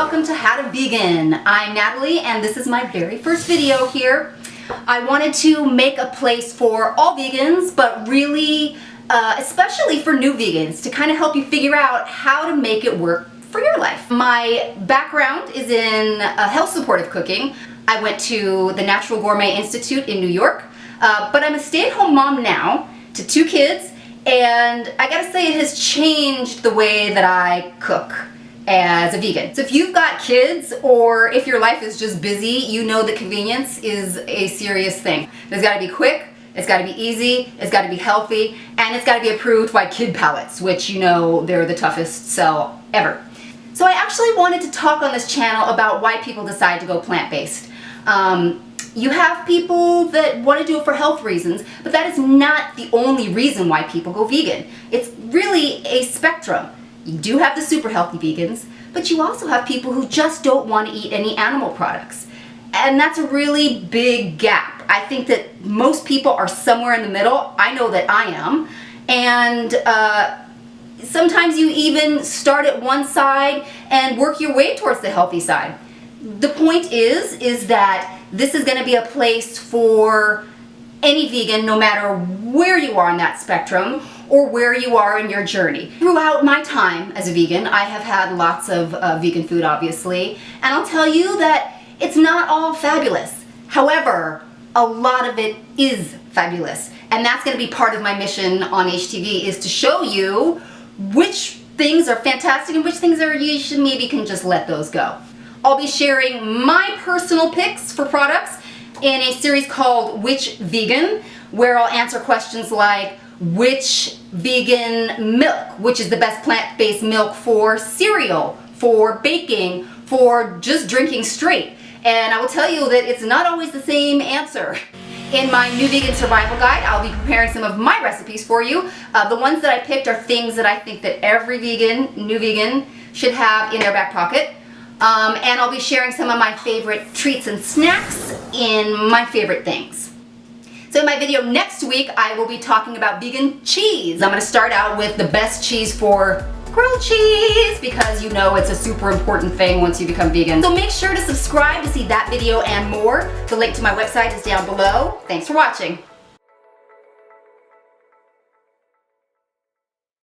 welcome to How to Vegan. I'm Natalie and this is my very first video here. I wanted to make a place for all vegans, but really especially for new vegans, to kind of help you figure out how to make it work for your life. My background is in health supportive cooking. I went to the Natural Gourmet Institute in New York, but I'm a stay-at-home mom now to 2 kids, and I gotta say it has changed the way that I cook as a vegan. So if you've got kids, or if your life is just busy, you know that convenience is a serious thing. It's gotta be quick, it's gotta be easy, it's gotta be healthy, and it's gotta be approved by kid palates, which you know they're the toughest sell ever. So I actually wanted to talk on this channel about why people decide to go plant-based. You have people that want to do it for health reasons, but that is not the only reason why people go vegan. It's really a spectrum. You do have the super healthy vegans, but you also have people who just don't want to eat any animal products. And that's a really big gap. I think that most people are somewhere in the middle. I know that I am. And sometimes you even start at one side and work your way towards the healthy side. The point is that this is going to be a place for any vegan, no matter where you are on that spectrum or where you are in your journey. Throughout my time as a vegan, I have had lots of vegan food, obviously, and I'll tell you that it's not all fabulous. However, a lot of it is fabulous, and that's going to be part of my mission on HTV, is to show you which things are fantastic and which things are you should maybe can just let those go. I'll be sharing my personal picks for products in a series called Which Vegan, where I'll answer questions like which vegan milk, which is the best plant-based milk for cereal, for baking, for just drinking straight. And I will tell you that it's not always the same answer. In my New Vegan Survival Guide, I'll be preparing some of my recipes for you. The ones that I picked are things that I think that every vegan, new vegan, should have in their back pocket. And I'll be sharing some of my favorite treats and snacks in my favorite things. So in my video next week, I will be talking about vegan cheese. I'm going to start out with the best cheese for grilled cheese, because you know it's a super important thing once you become vegan. So make sure to subscribe to see that video and more. The link to my website is down below. Thanks for watching.